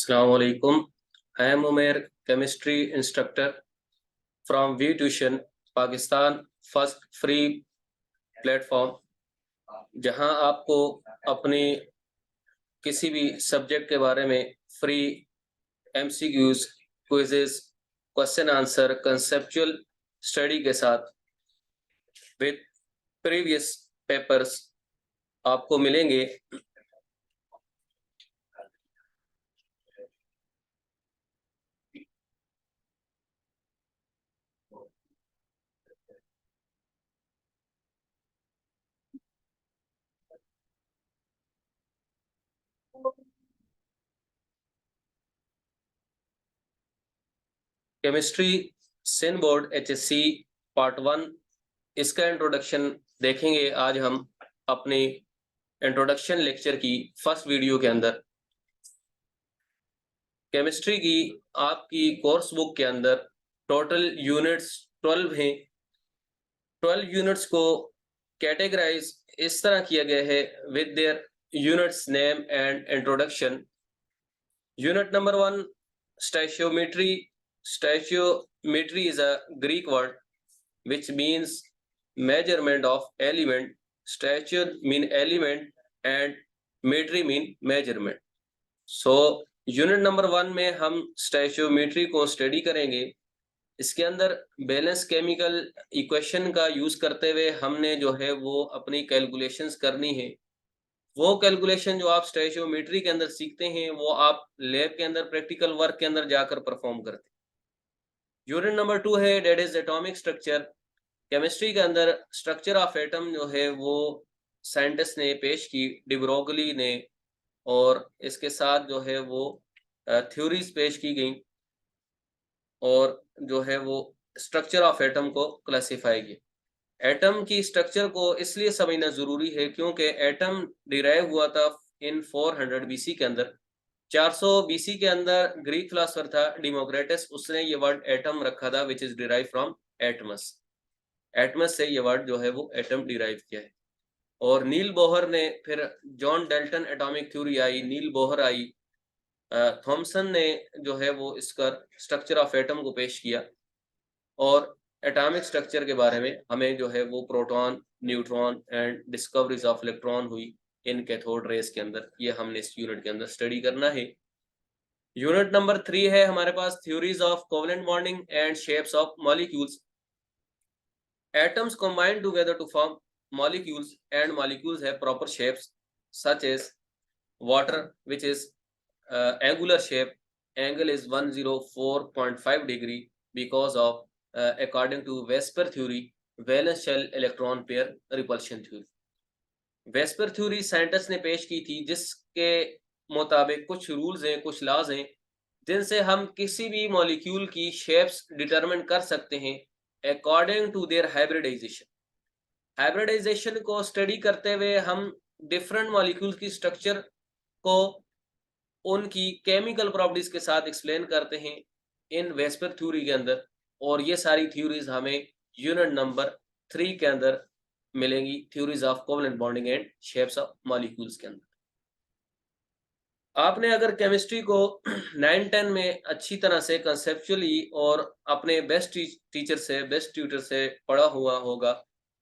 Assalamu alaikum. I am Umair, chemistry instructor from V Tuition, Pakistan, first free platform जहां आपको अपने किसी भी सब्जेक्ट के बारे में free MCQs, quizzes, question answer, conceptual study के साथ विद प्रीवियस पेपर्स आपको मिलेंगे। केमिस्ट्री सिन बोर्ड एचएससी पार्ट 1 इसका इंट्रोडक्शन देखेंगे आज हम अपनी इंट्रोडक्शन लेक्चर की फर्स्ट वीडियो के अंदर। केमिस्ट्री की आपकी कोर्स बुक के अंदर टोटल यूनिट्स 12 हैं। 12 यूनिट्स को कैटेगराइज इस तरह किया गया है with their units name and introduction. Unit number 1 stoichiometry. Stoichiometry is a Greek word which means measurement of element. Stature mean element and metry mean measurement. So unit number 1 में हम स्टैचियोमेट्री को study करेंगे। इसके अंदर बैलेंस केमिकल इक्वेशन का use करते हुए हमने जो है वो अपनी कैलकुलेशंस करनी है। वो कैलकुलेशन जो आप स्टैचियोमेट्री के अंदर सीखते हैं वो आप लैब के अंदर प्रैक्टिकल वर्क के अंदर जाकर परफॉर्म करते हैं। यूनिट नंबर 2 है that is atomic structure. Chemistry के अंदर स्ट्रक्चर ऑफ एटम जो है वो साइंटिस्ट ने पेश की, डी ब्रोगली ने, और इसके साथ जो है वो थ्योरीज पेश की गई और जो है वो स्ट्रक्चर ऑफ एटम को क्लासिफाई किया। एटम की स्ट्रक्चर को इसलिए समझना जरूरी है क्योंकि एटम डिराइव हुआ था इन 400 बीसी के अंदर। 400 बीसी के अंदर ग्रीक फिलोसोफर था डेमोक्रिटस, उसने ये वर्ड एटम रखा था which is derive from atoms. Atoms से ये वर्ड जो है वो एटम डिराइव किया है। और नील बोहर ने फिर जॉन डेल्टन एटॉमिक थ्योरी आई, नील बोहर आई, थॉमसन ने जो है वो इसका स्ट्रक्चर ऑफ एटम को पेश किया और एटॉमिक स्ट्रक्चर के बारे में हमें जो है वो proton, neutron and discoveries of electron हुई इन कैथोड रेस के अंदर। ये हमने इस यूनिट के अंदर स्टडी करना है। यूनिट नंबर 3 है हमारे पास theories of covalent bonding and shapes of molecules. Atoms combine together to form molecules, and molecules have proper shapes such as water, which is angular shape. Angle is 104.5 degree because of according to Vesper theory, valence shell electron pair repulsion theory. VSEPR theory scientist ने पेश की थी जिसके मुताबिक कुछ rules हैं, कुछ laws हैं जिनसे हम किसी भी मॉलिक्यूल की शेप्स डिटरमिन कर सकते हैं according to their hybridization. Hybridization को स्टडी करते हुए हम डिफरेंट मॉलिक्यूल्स की स्ट्रक्चर को उनकी केमिकल प्रॉपर्टीज के साथ एक्सप्लेन करते हैं इन वेस्पर थ्योरी के अंदर, और ये सारी थ्योरीज हमें यूनिट नंबर 3 के अंदर मिलेंगी, theories of covalent bonding and shapes of molecules के अंदर। आपने अगर केमिस्ट्री को 9-10 में अच्छी तरह से कंसेप्चुअली और अपने बेस्ट टीचर से, बेस्ट ट्यूटर से पढ़ा हुआ होगा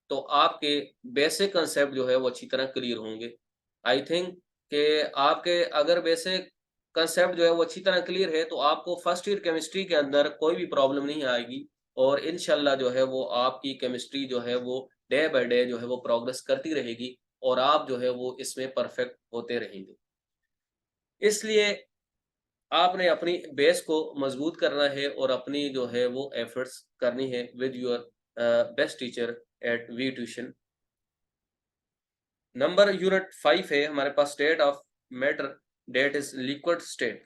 तो आपके बेसिक कंसेप्ट जो है वो अच्छी तरह क्लियर होंगे। आई थिंक कि आपके अगर बेसिक कंसेप्ट जो है वो अच्छी तरह क्लियर है तो आपको फर्स्ट ईयर केमिस्ट्री के अंदर कोई भी प्रॉब्लम नहीं आएगी और इंशाल्लाह जो है वो आपकी केमिस्ट्री जो है वो डे बाय डे जो है वो प्रोग्रेस करती रहेगी और आप जो है वो इसमें परफेक्ट होते रहेंगे। इसलिए आपने अपनी बेस को मजबूत करना है और अपनी जो है वो एफर्ट्स करनी है with your best teacher at V tuition. Number unit 5 है हमारे पास state of matter, that is liquid state.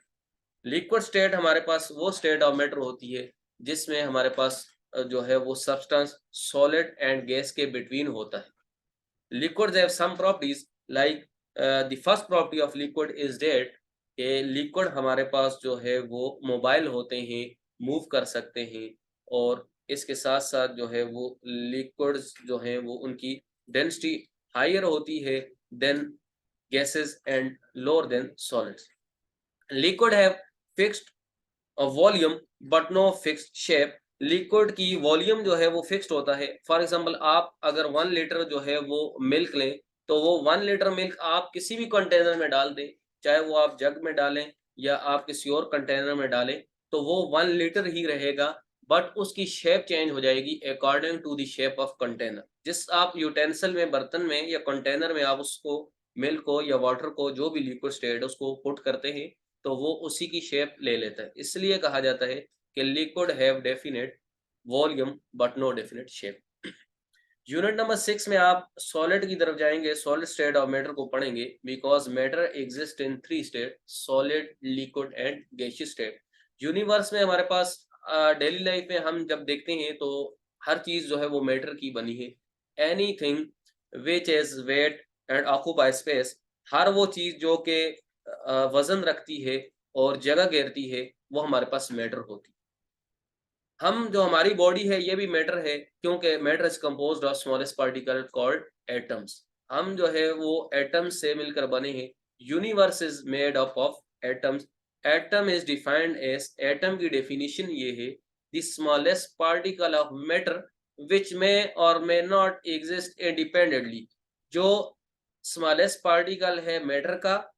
Liquid state हमारे पास वो स्टेट ऑफ मैटर होती है जिसमें हमारे पास जो है वो सब्सटेंस सॉलिड एंड गैस के बिटवीन होता है। Liquids have some properties like the first property of liquid is that कि लिक्विड हमारे पास जो है वो मोबाइल होते हैं, मूव कर सकते हैं, और इसके साथ साथ जो है वो लिक्विड्स जो है वो उनकी डेंसिटी हायर होती है than gases and lower than solids. Liquid have fixed volume but no fixed shape. Liquid की वॉल्यूम जो है वो फिक्स्ड होता है। फॉर एग्जांपल आप अगर 1 लीटर जो है वो मिल्क लें, तो वो 1 लीटर मिल्क आप किसी भी कंटेनर में डाल दें, चाहे वो आप जग में डालें या आप किसी और कंटेनर में डालें, तो वो 1 लीटर ही रहेगा, बट उसकी शेप चेंज हो जाएगी according to the shape of container. जिस आप यूटेंसिल में, बर्तन में या कंटेनर में आप उसको मिल्क को या वाटर को, जो भी लिक्विड स्टेट है उसको पुट करते हैं, तो वो उसी की शेप ले लेता है। इसलिए कहा जाता है कि liquid have definite volume but no definite shape. Unit number 6 में आप सॉलिड की तरफ जाएंगे, सॉलिड स्टेट ऑफ मैटर को पढ़ेंगे। Because matter exist in 3 state, solid, liquid and gaseous state. Universe में हमारे पास डेली लाइफ में हम जब देखते हैं तो हर चीज जो है वो मैटर की बनी है। Anything which is weight and occupy space, हर वो चीज जो कि वजन रखती है और जगह घेरती है, वो हमारे पास मैटर होती है। हम जो हमारी बॉडी है ये भी मैटर है, क्योंकि matter is composed of smallest particle called atoms. हम जो है वो एटम्स से मिलकर बने हैं। Universe is made up of atoms. Atom is defined as, atom की डेफिनेशन ये है, the smallest particle of matter which may or may not exist independently. जो स्मॉलेस्ट पार्टिकल है मैटर का,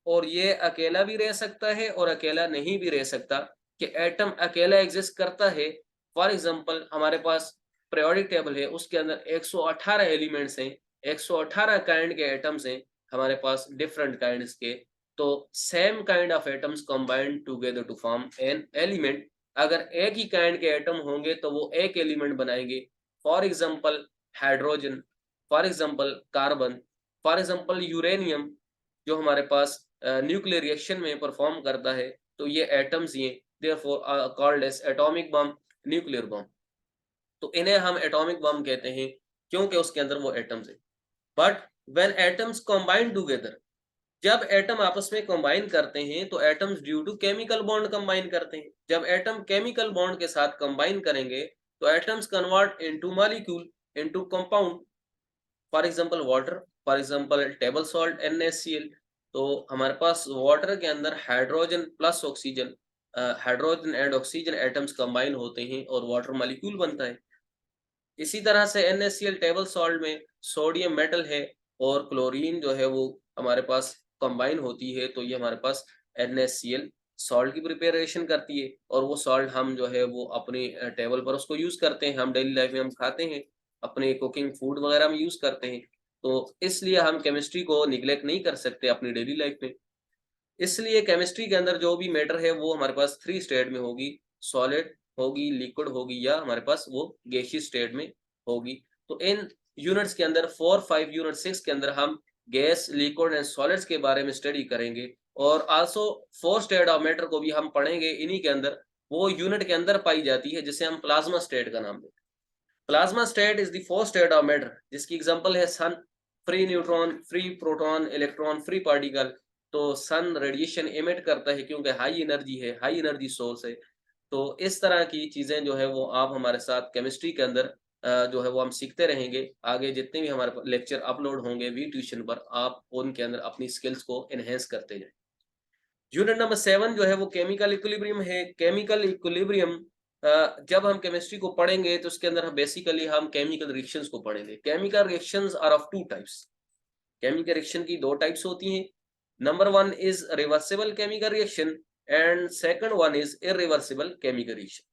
और ये अकेला भी रह सकता है और अकेला नहीं भी रह सकता, कि एटम अकेला एग्जिस्ट करता है। फॉर एग्जांपल हमारे पास पीरियोडिक टेबल है, उसके अंदर 118 एलिमेंट्स हैं, 118 काइंड के एटम्स हैं हमारे पास, डिफरेंट काइंड्स के। तो same kind of atoms combined together to form an element. अगर एक ही काइंड के एटम होंगे तो वो एक एलिमेंट बनाएंगे। For example hydrogen, for example carbon, for example uranium, जो हमारे पास न्यूक्लियर रिएक्शन में परफॉर्म करता है, तो ये एटम्स ही हैं। Therefore called as atomic bomb, nuclear bomb. तो इन्हें हम एटॉमिक बम कहते हैं, क्योंकि उसके अंदर वो एटम्स हैं। But when atoms combine together, जब एटम आपस में कंबाइन करते हैं तो atoms due to chemical bond combine करते हैं। जब एटम केमिकल बॉन्ड के साथ कंबाइन करेंगे तो atoms convert into molecule, into compound. For example water, for example table salt NaCl। तो हमारे पास वाटर के अंदर hydrogen plus oxygen, hydrogen and oxygen atoms combine होते हैं और वाटर मॉलिक्यूल बनता है। इसी तरह से NaCl टेबल सॉल्ट में सोडियम मेटल है और क्लोरीन जो है वो हमारे पास कंबाइन होती है, तो ये हमारे पास NaCl सॉल्ट की प्रिपरेशन करती है, और वो सॉल्ट हम जो है वो अपनी टेबल पर उसको यूज करते हैं, हम डेली लाइफ में हम खाते हैं, अपने कुकिंग फूड वगैरह में यूज करते हैं। तो इसलिए हम केमिस्ट्री को निग्लेक्ट नहीं कर सकते अपनी डेली लाइफ में। इसलिए केमिस्ट्री के अंदर जो भी मैटर है वो हमारे पास 3 स्टेट में होगी, सॉलिड होगी, लिक्विड होगी, या हमारे पास वो गैसियस स्टेट में होगी। तो इन यूनिट्स के अंदर 4, 5 यूनिट 6 के अंदर हम गैस, लिक्विड एंड सॉलिड्स के बारे में स्टडी करेंगे, और आल्सो 4 स्टेट ऑफ मैटर को भी हम पढ़ेंगे। इन्हीं के अंदर वो यूनिट के अंदर पाई जाती है, जिसे हम प्लाज्मा स्टेट का नाम देते हैं। Plasma state is the 4th state of matter, जिसकी एग्जांपल है sun, free neutron, free proton, electron, free particle. तो सन रेडिएशन एमिट करता है क्योंकि हाई एनर्जी है, हाई एनर्जी सोर्स है। तो इस तरह की चीजें जो है वो आप हमारे साथ केमिस्ट्री के अंदर जो है वो हम सीखते रहेंगे। आगे जितने भी हमारे लेक्चर अपलोड होंगे वी ट्यूशन पर, आप उनके अंदर अपनी स्किल्स को एनहेंस करते जाएं। यूनिट नंबर 7 जो है वो केमिकल इक्विलिब्रियम है। केमिकल इक्विलिब्रियम जब हम केमिस्ट्री को पढ़ेंगे तो उसके अंदर बेसिकली हम केमिकल रिएक्शंस को पढ़ेंगे। Chemical reactions are of 2 types. Chemical reaction की 2 टाइप्स होती हैं। Number 1 is reversible chemical reaction and second one is irreversible chemical reaction.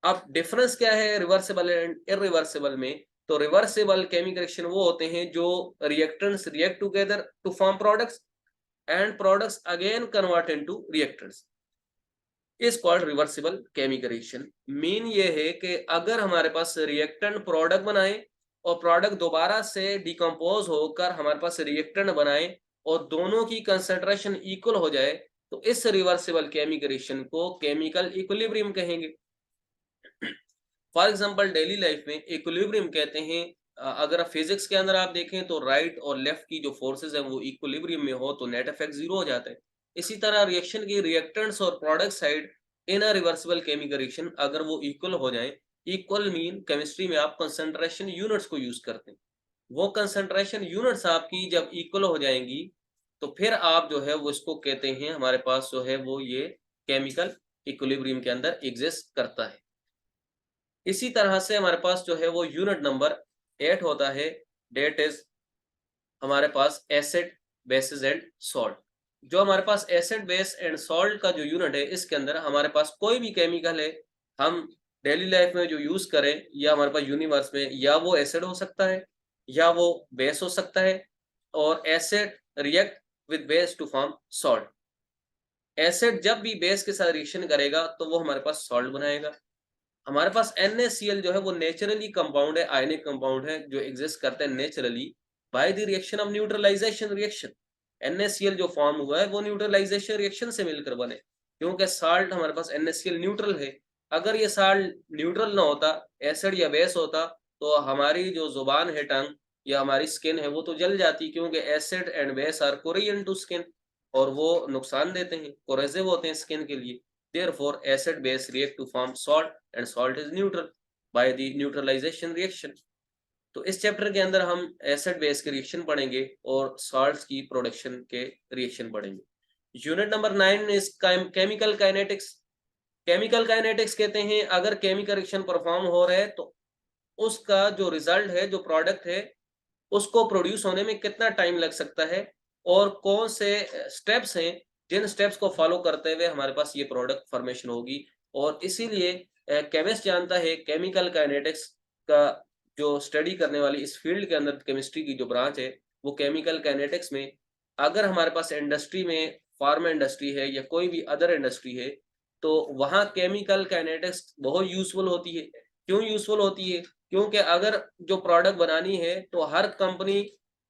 अब डिफरेंस क्या है रिवर्सिबल एंड इरिवर्सिबल में? तो रिवर्सिबल केमिकल रिएक्शन वो होते हैं जो reactants react together to form products and products again convert into reactants, is called reversible chemical reaction. Mean ये है कि अगर हमारे पास रिएक्टेंट प्रोडक्ट बनाए और प्रोडक्ट दोबारा से डिकम्पोज होकर हमारे पास रिएक्टेंट बनाए और दोनों की कंसंट्रेशन इक्वल हो जाए, तो इस रिवर्सिबल केमिकल रिएक्शन को केमिकल इक्विलिब्रियम कहेंगे। फॉर एग्जांपल डेली लाइफ में इक्विलिब्रियम कहते हैं, अगर फिजिक्स के अंदर आप देखें तो राइट और लेफ्ट की जो फोर्सेस हैं वो इक्विलिब्रियम में हो तो नेट इफेक्ट जीरो हो जाता है। इसी तरह रिएक्शन की रिएक्टेंट्स और product side in a reversible chemical reaction अगर वो इक्वल हो जाए, इक्वल मीन केमिस्ट्री में आप कंसंट्रेशन यूनिट्स को यूज करते हैं। वो कंसंट्रेशन यूनिट्स आपकी जब इक्वल हो जाएंगी तो फिर आप जो है वो इसको कहते हैं, हमारे पास जो है वो ये केमिकल इक्विलिब्रियम के अंदर एग्जिस्ट करता है। इसी तरह से हमारे पास जो है वो यूनिट नंबर 8 होता है, डेट इज हमारे पास एसिड, बेसिस एंड सॉल्ट। जो हमारे पास एसिड, बेस एंड सॉल्ट का जो यूनिट है, इसके अंदर हमारे पास कोई भी केमिकल है, हम डेली लाइफ में जो यूज करें या हमारे पास यूनिवर्स में, या वो एसिड हो सकता है या वो बेस हो सकता है, और acid react with base to form salt. Acid जब भी बेस के साथ रिएक्शन करेगा तो वो हमारे पास सॉल्ट बनाएगा। हमारे पास NaCl जो है वो नेचुरली कंपाउंड है, आयनिक कंपाउंड है, जो एग्जिस्ट करते हैं naturally by the reaction of neutralization reaction. NaCl जो फॉर्म हुआ है वो न्यूट्रलाइजेशन रिएक्शन से मिलकर बने, क्योंकि साल्ट हमारे पास NaCl न्यूट्रल है। अगर ये साल्ट न्यूट्रल ना होता, एसिड या बेस होता, तो हमारी जो जुबान है, टंग या हमारी स्किन है, वो तो जल जाती, क्योंकि acid and base are corrodent to skin, और वो नुकसान देते हैं, कोरेसिव होते हैं स्किन के लिए। Therefore, acid base react to form salt and salt is neutral by the neutralization reaction. तो इस चैप्टर के अंदर हम एसिड बेस के रिएक्शन पढ़ेंगे और सॉल्ट्स की प्रोडक्शन के रिएक्शन पढ़ेंगे। Unit number 9 is chemical kinetics. Chemical kinetics कहते हैं अगर केमिकल रिएक्शन परफॉर्म हो रहा है तो उसका जो रिजल्ट है, जो प्रोडक्ट है, उसको प्रोड्यूस होने में कितना टाइम लग सकता है, और कौन से स्टेप्स हैं जिन स्टेप्स को फॉलो करते हुए हमारे पास ये प्रोडक्ट फॉर्मेशन होगी। और इसीलिए केमिस्ट जानता है, केमिकल काइनेटिक्स का जो स्टडी करने वाली इस फील्ड के अंदर केमिस्ट्री की जो ब्रांच है, वो केमिकल काइनेटिक्स में, अगर हमारे पास इंडस्ट्री में फार्मा इंडस्ट्री है या कोई भी अदर इंडस्ट्री है, तो वहाँ केमिकल काइनेटिक्स बहुत यूजफुल होती है। क्यों यूजफुल होती है? क्योंकि अगर जो प्रोडक्ट बनानी है तो हर कंपनी,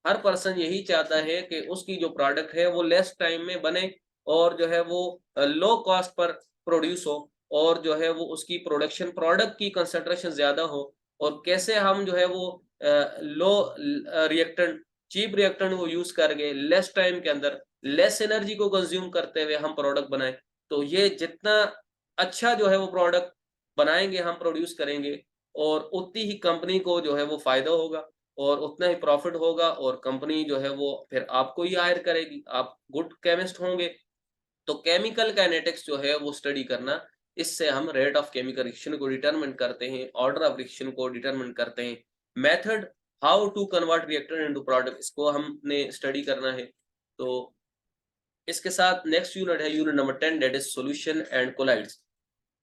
हर पर्सन यही चाहता है कि उसकी जो प्रोडक्ट है वो लेस टाइम में बने, और जो है वो लो कॉस्ट पर प्रोड्यूस हो, और जो है वो उसकी प्रोडक्शन, प्रोडक्ट की कंसंट्रेशन ज्यादा हो, और कैसे हम जो है वो लो रिएक्टेंट, चीप रिएक्टेंट को यूज करके लेस टाइम के अंदर लेस एनर्जी को कंज्यूम करते हुए हम प्रोडक्ट बनाएं। तो ये जितना अच्छा जो है वो प्रोडक्ट बनाएंगे, हम प्रोड्यूस करेंगे, और उतनी ही कंपनी को जो है वो फायदा होगा, और उतना ही प्रॉफिट होगा, और कंपनी जो है वो फिर आपको ही हायर करेगी, आप गुड केमिस्ट होंगे। तो केमिकल काइनेटिक्स जो है वो स्टडी करना, इससे हम रेट ऑफ केमिकल रिएक्शन को डिटरमिन करते हैं, ऑर्डर ऑफ रिएक्शन को डिटरमिन करते हैं, method how to convert reactor into product, इसको हमने स्टडी करना है। तो इसके साथ नेक्स्ट यूनिट है unit number 10, that is solution and colloids.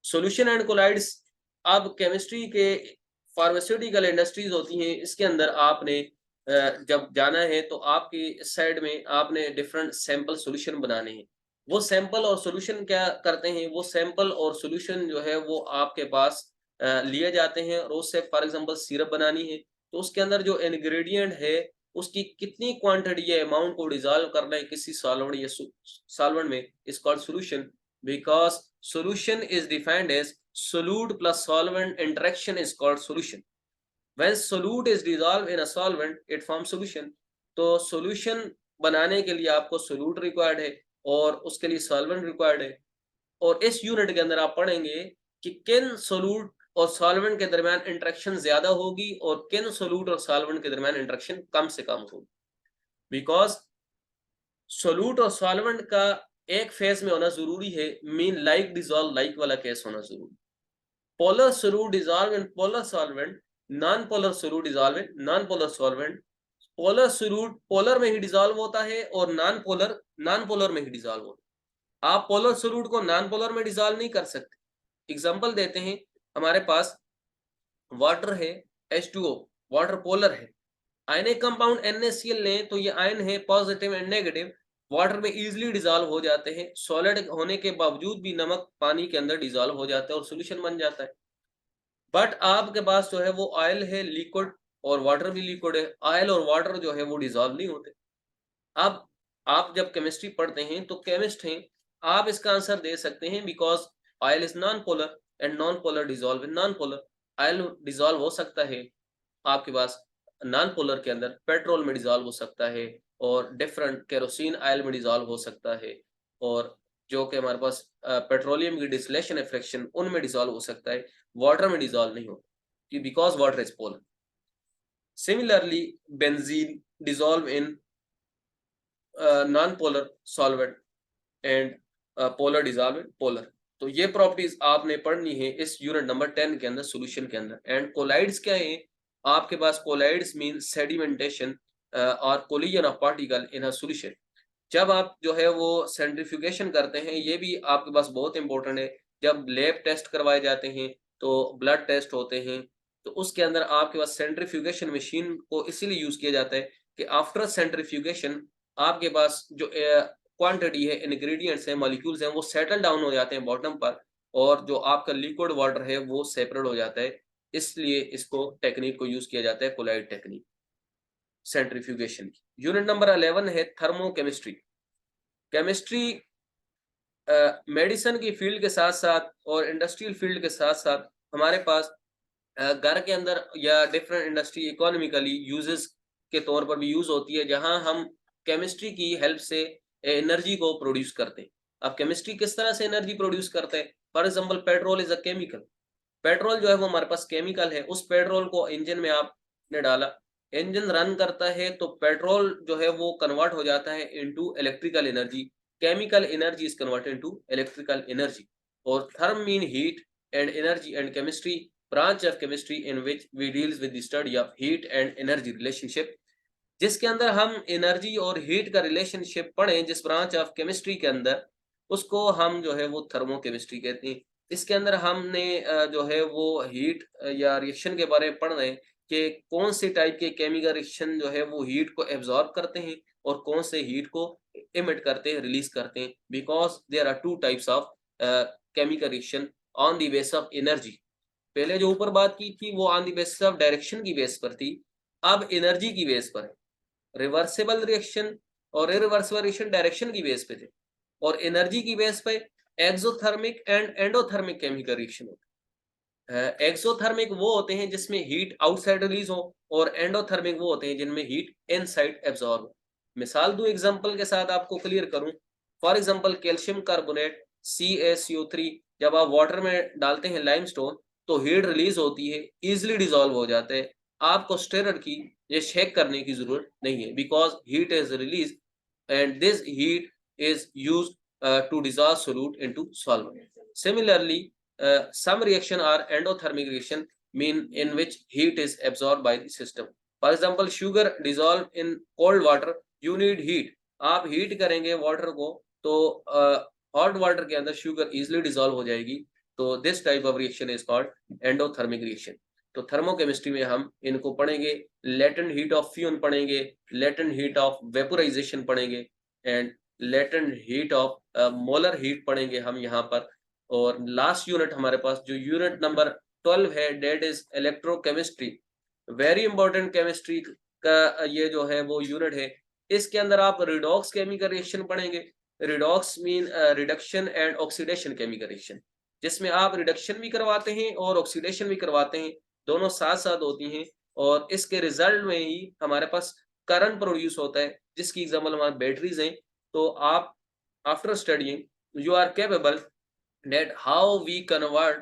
Solution and colloids, अब केमिस्ट्री के फार्मास्यूटिकल इंडस्ट्रीज होती हैं, इसके अंदर आपने जब जाना है तो आपकी साइड में आपने डिफरेंट सैंपल सॉल्यूशन बनाने हैं। वो सैंपल और सॉल्यूशन क्या करते हैं, वो सैंपल और सॉल्यूशन जो है वो आपके पास लिए जाते हैं, और उससे फॉर एग्जांपल सिरप बनानी है, तो उसके अंदर जो इंग्रेडिएंट है, उसकी कितनी क्वांटिटी या अमाउंट को डिसॉल्व करना है किसी सॉल्वेंट या सॉल्वेंट में, is called solution. Because solution is defined as solute plus solvent interaction is called solution. When solute is dissolved in a solvent, it forms solution. तो solution बनाने के लिए आपको solute required है, और उसके लिए solvent required है। और इस यूनिट के अंदर आप पढ़ेंगे कि किन solute और solvent के दरमियान इंटरेक्शन ज्यादा होगी, और किन solute और solvent के दरमियान इंटरेक्शन कम से कम होगी। बिकॉज सोल्यूट और सॉल्वेंट का एक फेज में होना जरूरी है, मीन लाइक डिसॉल्व लाइक वाला केस होना जरूरी। Polar solute dissolve in polar solvent, non polar solute dissolve in non polar solvent. Polar solute polar में ही डिसॉल्व होता है, और नॉन पोलर में ही डिसॉल्व होता है। आप पोलर सोल्यूट को नॉन पोलर में डिसॉल्व नहीं कर सकते। एग्जांपल देते हैं, हमारे पास वाटर है, H2O, वाटर पोलर है। आयनिक कंपाउंड NaCl लें तो ये आयन है पॉजिटिव एंड नेगेटिव, वाटर में इजीली डिसॉल्व हो जाते हैं, सॉलिड होने के बावजूद भी नमक पानी के अंदर डिसॉल्व हो जाता है और सॉल्यूशन बन जाता है। बट आपके पास जो है वो ऑयल है लिक्विड, और वाटर भी लिक्विड है, ऑयल और वाटर जो है वो डिसॉल्व नहीं होते। अब आप जब केमिस्ट्री पढ़ते हैं तो केमिस्ट हैं, आप इसका आंसर दे सकते हैं, because oil is non polar and non polar dissolve in non polar. Oil dissolve हो सकता है आपके पास नॉन पोलर के अंदर, पेट्रोल में डिसॉल्व हो सकता है, और डिफरेंट केरोसिन ऑयल में डिसॉल्व हो सकता है, और जो कि हमारे पास पेट्रोलियम की डिस्टिलेशन है फ्रैक्शन, उनमें डिसॉल्व हो सकता है, वाटर में डिसॉल्व नहीं होता, because water is polar. Similarly benzene dissolve in non-polar solvent, and polar dissolve in polar. तो ये प्रॉपर्टीज आपने पढ़नी है इस यूनिट नंबर 10 के अंदर, सॉल्यूशन के अंदर। एंड कोलाइड्स क्या है? आपके पास कोलाइड्स मीन सेडिमेंटेशन और collision of particle in a solution. जब आप जो है वो सेंट्रीफ्यूगेशन करते हैं, ये भी आपके पास बहुत इंपॉर्टेंट है। जब लैब टेस्ट करवाए जाते हैं, तो ब्लड टेस्ट होते हैं, तो उसके अंदर आपके पास सेंट्रीफ्यूगेशन मशीन को इसीलिए यूज किया जाता है कि आफ्टर सेंट्रीफ्यूगेशन आपके पास जो क्वांटिटी है, इंग्रेडिएंट्स हैं, मॉलिक्यूल्स हैं, वो सेटल डाउन हो जाते हैं बॉटम पर, और जो आपका लिक्विड वाटर है वो सेपरेट हो जाता है। इसलिए इसको टेक्निक को यूज किया जाता है, कोलाइड टेक्निक सेंट्रीफ्यूगेशन की। यूनिट नंबर 11 है थर्मोकेमिस्ट्री। केमिस्ट्री मेडिसिन की फील्ड के साथ साथ और इंडस्ट्रियल फील्ड के साथ साथ हमारे पास घर के अंदर या डिफरेंट इंडस्ट्री इकोनॉमिकली यूजेस के तौर पर भी यूज होती है, जहां हम केमिस्ट्री की हेल्प से एनर्जी को प्रोड्यूस करते हैं। अब केमिस्ट्री किस तरह से एनर्जी प्रोड्यूस करते हैं? For example, petrol is a chemical. Petrol जो है वो हमारे पास केमिकल है। उस पेट्रोल को इंजन में आपने डाला, इंजन रन करता है, तो पेट्रोल जो है वो कन्वर्ट हो जाता है into electrical energy. Chemical energy is converted into electrical energy. और therm mean heat and energy, and chemistry branch of chemistry in which we deals with the study of heat and energy relationship, जिसके अंदर हम energy और heat का relationship पढ़ें, जिस branch of chemistry के अंदर, उसको हम जो है वो थर्मो केमिस्ट्री कहते हैं। इसके अंदर हमने जो है वो हीट या रिएक्शन के बारे में पढ़ रहे हैं कि कौन से टाइप के केमिकल रिएक्शन जो है वो हीट को एब्जॉर्ब करते हैं और कौन से हीट को इमिट करते हैं, रिलीज करते हैं। Because there are two types of chemical reaction on the base of energy. पहले जो ऊपर बात की थी वो on the basis of direction की बेस पर थी, अब एनर्जी की बेस पर है। रिवर्सिबल रिएक्शन और इरिवर्सिबल रिएक्शन डायरेक्शन की बेस पे थे, और एनर्जी की बेस पे exothermic and endothermic chemical reaction होते हैं। एक्सोथर्मिक वो होते हैं जिसमें हीट आउटसाइड रिलीज हो, और एंडोथर्मिक वो होते हैं जिनमें हीट इनसाइड एब्जॉर्ब हो। मिसाल दूं एग्जांपल के साथ आपको क्लियर करूं। For example, calcium carbonate CaCO3 जब आप वाटर में डालते हैं लाइमस्टोन, तो हीट रिलीज होती है, इजिली डिसॉल्व हो जाता है। आपको स्टेरर की ये शेक करने की जरूरत नहीं है, because heat is release and this heat is used to dissolve solute into solvent. Similarly, some reaction are endothermic reaction, mean in which heat is absorbed by the system. For example, sugar dissolve in cold water, you need heat. आप heat करेंगे water को, तो hot water के अंदर sugar easily dissolve हो जाएगी। तो this type of reaction is called endothermic reaction. तो थर्मोकेमिस्ट्री में हम इनको पढ़ेंगे। लेटेंट हीट ऑफ फ्यूजन पढ़ेंगे, लेटेंट हीट ऑफ वेपोराइजेशन पढ़ेंगे, and latent heat of molar heat पढ़ेंगे हम यहाँ पर। और लास्ट यूनिट हमारे पास जो यूनिट नंबर 12 है, that is electrochemistry. Very important chemistry का ये जो है वो यूनिट है। इसके अंदर आप रिडॉक्स केमिकल रिएक्शन पढ़ेंगे। Redox mean reduction and oxidation chemical reaction, जिसमें आप रिडक्शन भी करवाते हैं और ऑक्सीडेशन भी करवाते हैं, दोनों साथ साथ होती हैं। और इसके रिजल्ट में ही हमारे पास करंट प्रोड्यूस होता है, जिसकी एग्जाम्पल हमारे बैटरीज हैं। तो आप after studying you are capable that how we convert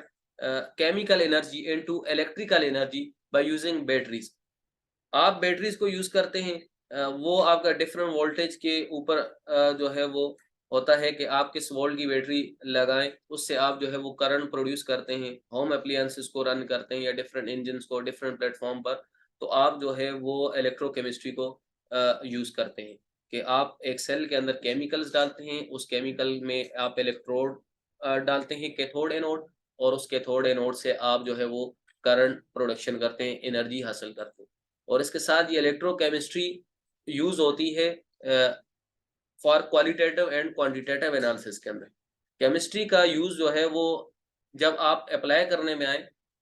chemical energy into electrical energy by using batteries. आप बैटरीज को यूज करते हैं, वो आपका डिफरेंट वोल्टेज के ऊपर जो है वो होता है कि आप किस वोल्ट की बैटरी लगाएं, उससे आप जो है वो करंट प्रोड्यूस करते हैं, होम अप्लायंसेस को रन करते हैं या डिफरेंट इंजन को डिफरेंट प्लेटफॉर्म पर। तो आप जो है वो इलेक्ट्रोकेमिस्ट्री को यूज करते हैं कि आप एक सेल के अंदर केमिकल्स डालते हैं, उस केमिकल में आप इलेक्ट्रोड डालते हैं, कैथोड एनोड, और उस कैथोड एनोड से आप जो है वो करंट प्रोडक्शन करते हैं, एनर्जी हासिल करते हैं। और इसके साथ ये इलेक्ट्रोकेमिस्ट्री यूज होती है for qualitative and quantitative analysis के अंदर। केमिस्ट्री का यूज जो है वो जब आप अप्लाई करने में आए,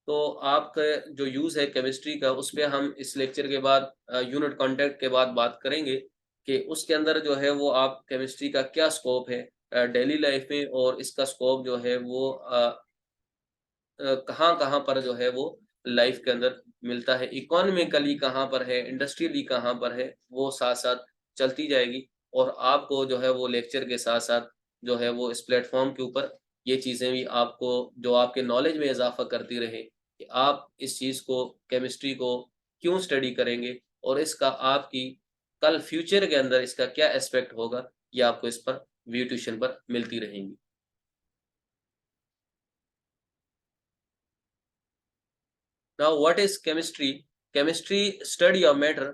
तो आपका जो यूज है केमिस्ट्री का, उस पर हम इस लेक्चर के बाद यूनिट कॉन्टेक्ट के बाद बात करेंगे कि उसके अंदर जो है वो आप केमिस्ट्री का क्या स्कोप है डेली लाइफ में, और इसका स्कोप जो है वो कहाँ कहाँ पर जो है वो लाइफ के अंदर मिलता है, इकोनॉमिकली कहाँ पर है, इंडस्ट्रियली कहाँ पर है, वो साथ साथ चलती जाएगी। और आपको जो है वो लेक्चर के साथ साथ जो है वो इस प्लेटफॉर्म के ऊपर ये चीज़ें भी आपको जो आपके नॉलेज में इजाफा करती रहे कि आप इस चीज़ को, केमिस्ट्री को क्यों स्टडी करेंगे, और इसका आपकी कल फ्यूचर के अंदर इसका क्या एस्पेक्ट होगा, ये आपको इस पर व्यू ट्यूशन पर मिलती रहेंगी। Now what is chemistry? Chemistry study of matter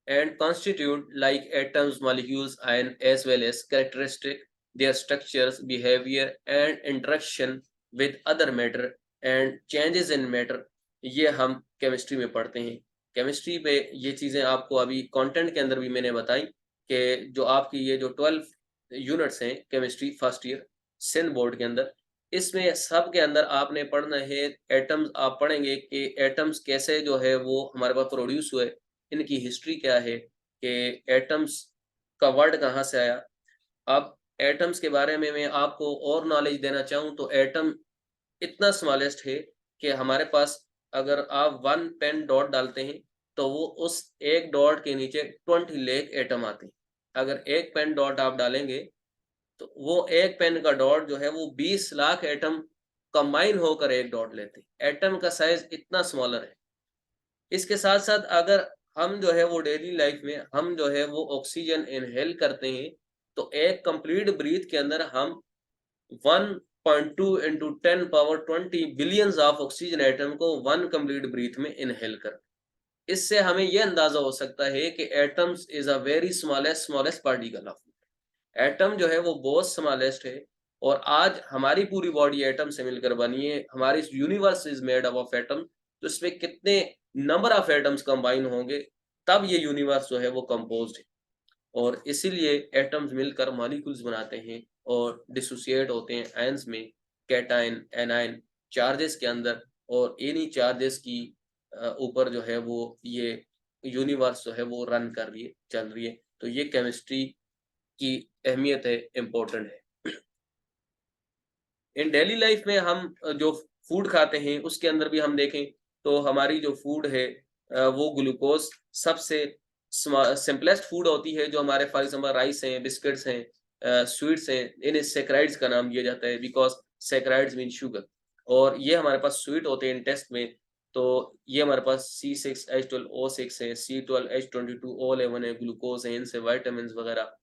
and constitute like atoms, molecules, ion as well as characteristic, their structures, behavior and interaction with other matter and changes in matter। ये हम chemistry में पढ़ते हैं। Chemistry पे ये चीजें आपको अभी कंटेंट के अंदर भी मैंने बताई कि जो आपकी ये जो 12 यूनिट्स हैं chemistry first year Sindh board के अंदर, इसमें सब के अंदर आपने पढ़ना है एटम्स। आप पढ़ेंगे कि एटम्स कैसे जो है वो हमारे पास प्रोड्यूस हुए, इनकी हिस्ट्री क्या है, कि एटम्स का वर्ड कहाँ से आया। अब एटम्स के बारे में मैं आपको और नॉलेज देना चाहूँ तो एटम इतना स्मॉलेस्ट है कि हमारे पास अगर आप 1 पेन डॉट डालते हैं तो वो उस एक डॉट के नीचे 20 लाख एटम आते हैं। अगर एक पेन डॉट आप डालेंगे तो वो एक पेन का डॉट जो है वो 20 लाख एटम कंबाइन होकर एक डॉट लेते हैं। एटम का साइज इतना स्मॉलर है। इसके साथ-साथ अगर हम जो है वो डेली लाइफ में हम जो है वो ऑक्सीजन इनहेल करते हैं, तो एक कंप्लीट ब्रीथ के अंदर हम 1.2 into 10 power 20 billions of oxygen atom को 1 कंप्लीट ब्रीथ में इनहेल कर। इससे हमें ये अंदाजा हो सकता है कि atoms is a very smallest particle of. Atom जो है वो बहुत स्मॉलेस्ट है और आज हमारी पूरी बॉडी एटम से मिलकर बनी है। हमारी universe is made up of atom. तो इसमें कितने नंबर ऑफ एटम्स कंबाइन होंगे तब ये यूनिवर्स जो है वो कंपोज्ड है। और इसीलिए एटम्स मिलकर मॉलिक्यूल्स बनाते हैं और डिसोसिएट होते हैं आयंस में, कैटायन एनायन चार्जेस के अंदर। और इन्हीं चार्जेस की ऊपर जो है वो ये यूनिवर्स जो है वो रन कर रही है, चल रही है। तो ये केमिस्ट्री की अहमियत है, इम्पोर्टेंट है। इन डेली लाइफ में हम जो फूड खाते हैं उसके अंदर भी हम देखें तो हमारी जो फूड है वो ग्लूकोज सबसे सिंपलेस्ट फूड होती है। जो हमारे फॉर एग्जांपल राइस हैं, बिस्किट्स हैं, स्वीट्स हैं, इन्हें सैकराइड्स का नाम दिया जाता है बिकॉज सैकराइड्स मीन शुगर। और ये हमारे पास स्वीट होते हैं इन टेस्ट में। तो ये हमारे पास C6H12O6 है, C12H22O11 है, ग्लूकोज है, इनसे वाइटामिन वगैरह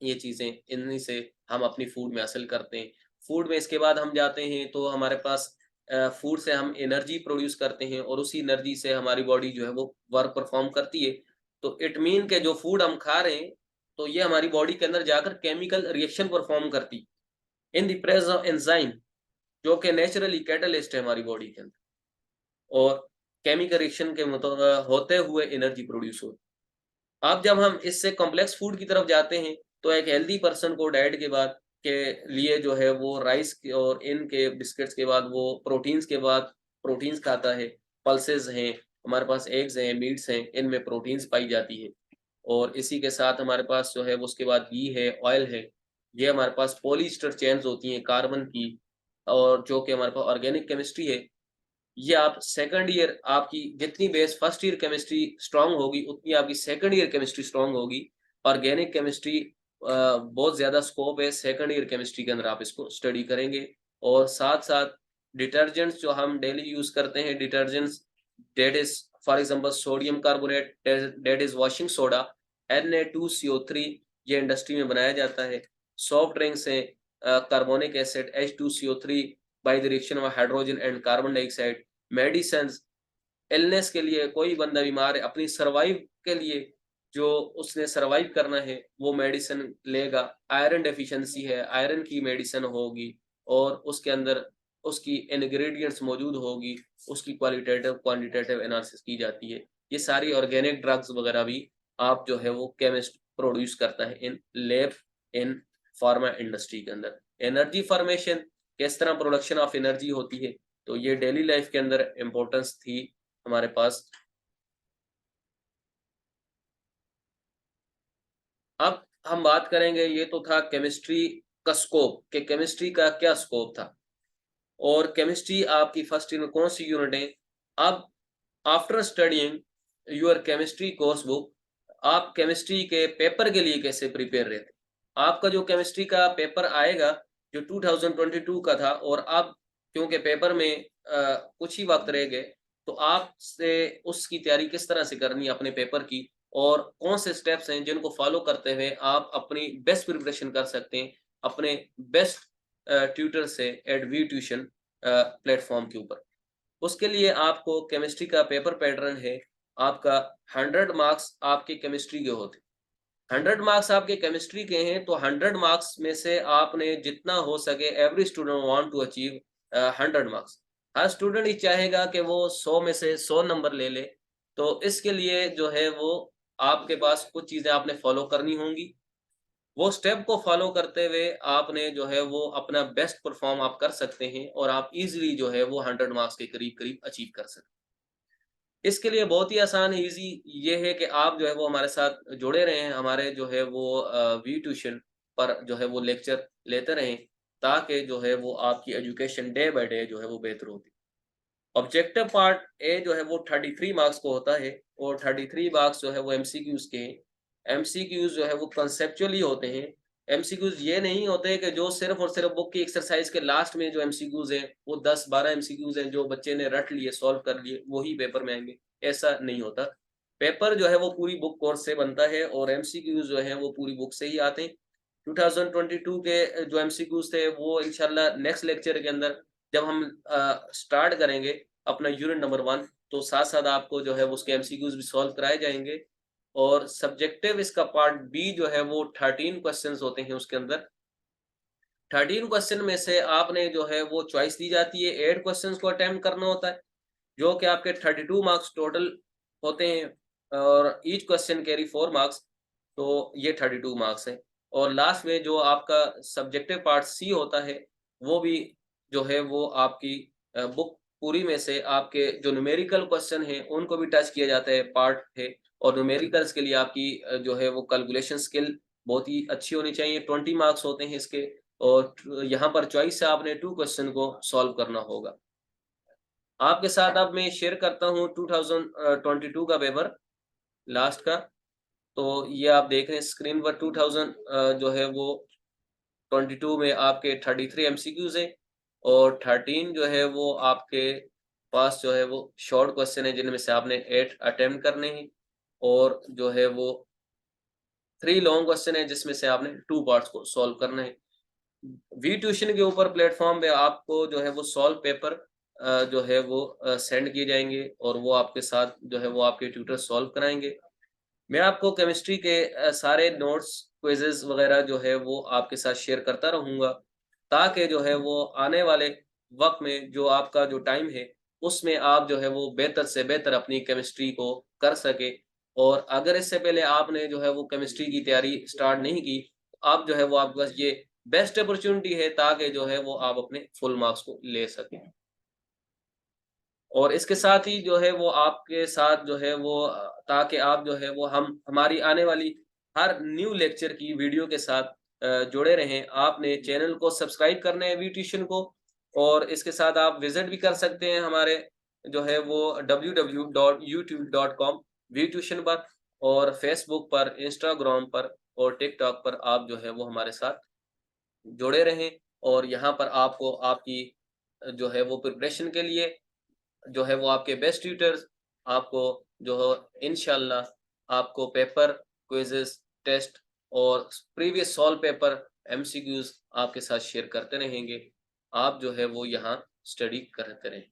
ये चीजें इन्हीं से हम अपनी फूड में हासिल करते हैं। फूड में इसके बाद हम जाते हैं तो हमारे पास फूड से हम एनर्जी प्रोड्यूस करते हैं और उसी एनर्जी से हमारी बॉडी जो है वो वर्क परफॉर्म करती है। तो इट मीन के जो फूड हम खा रहे हैं तो ये हमारी बॉडी के अंदर जाकर केमिकल रिएक्शन परफॉर्म करती in the presence of enzyme, जो कि नेचुरली कैटलिस्ट है हमारी बॉडी के अंदर। और केमिकल रिएक्शन के होते हुए एनर्जी प्रोड्यूस हो। अब जब हम इससे कॉम्प्लेक्स फूड की तरफ जाते हैं तो एक हेल्दी पर्सन को डाइट के बाद के लिए जो है वो राइस और इनके बिस्किट्स के बाद वो प्रोटीन्स के बाद प्रोटीन्स खाता है। पल्सेस हैं, हमारे पास एग्स हैं, मीट्स हैं, इनमें प्रोटीन्स पाई जाती है। और इसी के साथ हमारे पास जो है वो उसके बाद घी है, ऑयल है। ये हमारे पास पॉलीस्टर चेन्स होती हैं कार्बन की, और जो कि हमारे पास ऑर्गेनिक केमिस्ट्री है। ये आप सेकंड ईयर आपकी जितनी base first year chemistry strong होगी उतनी आपकी सेकंड ईयर केमिस्ट्री स्ट्रांग होगी। ऑर्गेनिक केमिस्ट्री बहुत ज़्यादा स्कोप है सेकंड ईयर केमिस्ट्री के अंदर, आप इसको स्टडी करेंगे। और साथ-साथ डिटर्जेंट्स जो हम डेली यूज़ करते हैं, detergents that is for example sodium carbonate that is washing soda, Na2CO3 ये इंडस्ट्री में बनाया जाता है। सॉफ्ट ड्रिंक्स हैं, carbonic acid H2CO3 bye the reaction of hydrogen and carbon dioxide. Medicines, illness के लिए कोई बंदा बीमार है, अपनी सर्वाइव के लिए जो उसने सर्वाइव करना है वो मेडिसिन लेगा। आयरन डेफिशिएंसी है, आयरन की मेडिसिन होगी और उसके अंदर उसकी इंग्रेडिएंट्स मौजूद होगी, उसकी क्वालिटेटिव क्वांटिटेटिव एनालिसिस की जाती है। ये सारी ऑर्गेनिक ड्रग्स वगैरह भी आप जो है वो केमिस्ट प्रोड्यूस करता है in lab, in pharma industry के अंदर। एनर्जी फॉर्मेशन, किस तरह प्रोडक्शन ऑफ एनर्जी होती है, तो ये डेली लाइफ के अंदर इम्पोर्टेंस थी हमारे पास। अब हम बात करेंगे, ये तो था केमिस्ट्री का स्कोप कि केमिस्ट्री का क्या स्कोप था और केमिस्ट्री आपकी फर्स्ट ईयर में कौन सी यूनिट है। अब after studying your chemistry course book, आप केमिस्ट्री के पेपर के लिए कैसे प्रिपेयर रहते। आपका जो केमिस्ट्री का पेपर आएगा जो 2022 का था, और अब क्योंकि पेपर में कुछ ही वक्त रह गए, तो आपसे उसकी तैयारी किस तरह से करनी है अपने पेपर की, और कौन से स्टेप्स हैं जिनको फॉलो करते हुए आप अपनी बेस्ट प्रिपरेशन कर सकते हैं अपने बेस्ट ट्यूटर से एट वी ट्यूशन प्लेटफॉर्म के ऊपर। उसके लिए आपको केमिस्ट्री का पेपर पैटर्न है, आपका 100 मार्क्स आपके केमिस्ट्री के होते हैं। 100 मार्क्स आपके केमिस्ट्री के हैं, तो 100 मार्क्स में से आपने जितना हो सके, every student want to achieve 100 marks. हर स्टूडेंट ही चाहेगा कि वो 100 में से 100 नंबर ले ले। तो इसके लिए जो है वो आपके पास कुछ चीज़ें आपने फॉलो करनी होंगी। वो स्टेप को फॉलो करते हुए आपने जो है वो अपना बेस्ट परफॉर्म आप कर सकते हैं और आप इज़िली जो है वो 100 मार्क्स के करीब-करीब अचीव कर सकते हैं। इसके लिए बहुत ही आसान है, ईज़ी ये है कि आप जो है वो हमारे साथ जुड़े रहें, हमारे जो है वो वी ट्यूशन पर जो है वो लेक्चर लेते रहें, ताकि जो है वो आपकी एजुकेशन डे बाय डे जो है वो बेहतर होती। ऑब्जेक्टिव पार्ट ए जो है वो 33 मार्क्स को होता है और 33 मार्क्स जो है वो एमसीक्यूज़ के हैं। एमसीक्यूज़ जो है वो कॉन्सेप्चुअली होते हैं। एमसीक्यूज़ ये नहीं होते कि जो सिर्फ़ और सिर्फ़ बुक की एक्सरसाइज़ के लास्ट में जो एमसीक्यूज़ हैं, वो 10-12 एमसीक्यूज़ हैं जो बच्चे ने रट लिए, सॉल्व कर लिए, वही पेपर में आएँगे, ऐसा नहीं होता। पेपर जो है वो पूरी बुक कोर्स से बनता है और एमसीक्यूज़ जो हैं वो पूरी बुक से ही आते हैं। 2022 के जो एमसीक्यूज़ थे वो इंशाल्लाह नेक्स्ट लेक्चर के अंदर जब हम स्टार्ट करेंगे अपना यूनिट नंबर 1, तो साथ-साथ आपको जो है वो उसके एमसीक्यूज़ भी सॉल्व कराए जाएँगे और सब्जेक्टिव इसका पार्ट बी जो है वो 13 क्वेश्चंस होते हैं उसके अंदर। 13 क्वेश्चन में से आपने जो है वो चॉइस दी जाती है, 8 क्वेश्चंस को अटेम्प्ट करना होता है, जो कि आपके 32 मार्क्स टोटल होते हैं और ईच क्वेश्चन कैरी 4 मार्क्स, तो ये 32 मार्क्स हैं। और लास्ट में जो आपका सब्जेक्टिव पार्ट सी होता है, वो भी जो है वो आपकी बुक पूरी में से आपके जो न्यूमेरिकल क्वेश्चन हैं, उनको भी टच किया जाता है, पार्ट है। और न्यूमेरिकल्स के लिए आपकी जो है वो कैलकुलेशन स्किल बहुत ही अच्छी होनी चाहिए, 20 मार्क्स होते हैं इसके और यहाँ पर चॉइस से आपने 2 क्वेश्चन को सॉल्व करना होगा। आपके साथ अब मैं शेयर करता हूँ 2022 का पेपर लास्ट का। तो ये आप देख रहे हैं स्क्रीन पर 2000 जो है वो 22 में आपके 33 एमसीक्यूज़ हैं और 13 जो है वो आपके पास जो है वो शॉर्ट क्वेश्चन है जिनमें से आपने 8 अटेम्प्ट करने हैं और जो है वो 3 लॉन्ग क्वेश्चन है जिसमें से आपने 2 पार्ट्स को सॉल्व करना है। वी ट्यूशन के ऊपर प्लेटफ़ॉर्म पे आपको जो है वो सॉल्व पेपर जो है वो सेंड किए जाएँगे और वो आपके साथ जो है वो आपके ट्यूटर सॉल्व कराएँगे। मैं आपको केमिस्ट्री के सारे नोट्स, क्विज़ेज़ वग़ैरह जो है वो आपके साथ शेयर करता रहूँगा, ताकि जो है वो आने वाले वक़्त में जो आपका जो टाइम है, उसमें आप जो है वो बेहतर से बेहतर अपनी केमिस्ट्री को कर सकें। और अगर इससे पहले आपने जो है वो केमिस्ट्री की तैयारी स्टार्ट नहीं की, आप जो है वो आपके पास ये बेस्ट अपॉर्च्युनिटी है ताकि जो है वो आप अपने फुल मार्क्स को ले सकें। और इसके साथ ही जो है वो आपके साथ जो है वो ताकि आप जो है वो हम हमारी आने वाली हर न्यू लेक्चर की वीडियो के साथ जुड़े रहें। आपने चैनल को सब्सक्राइब करना है वी ट्यूशन को और इसके साथ आप विज़िट भी कर सकते हैं हमारे जो है वो www.youtube.com वी ट्यूशन पर और फ़ेसबुक पर, इंस्टाग्राम पर और टिकटॉक पर आप जो है वो हमारे साथ जुड़े रहें और यहाँ पर आपको आपकी जो है वो प्रिपरेशन के लिए जो है वो आपके बेस्ट ट्यूटर्स आपको जो हो इंशाल्लाह आपको पेपर, क्विज़ेज़, टेस्ट और प्रीवियस सॉल्व पेपर, एमसीक्यूज़ आपके साथ शेयर करते रहेंगे। आप जो है वो यहाँ स्टडी करते रहें।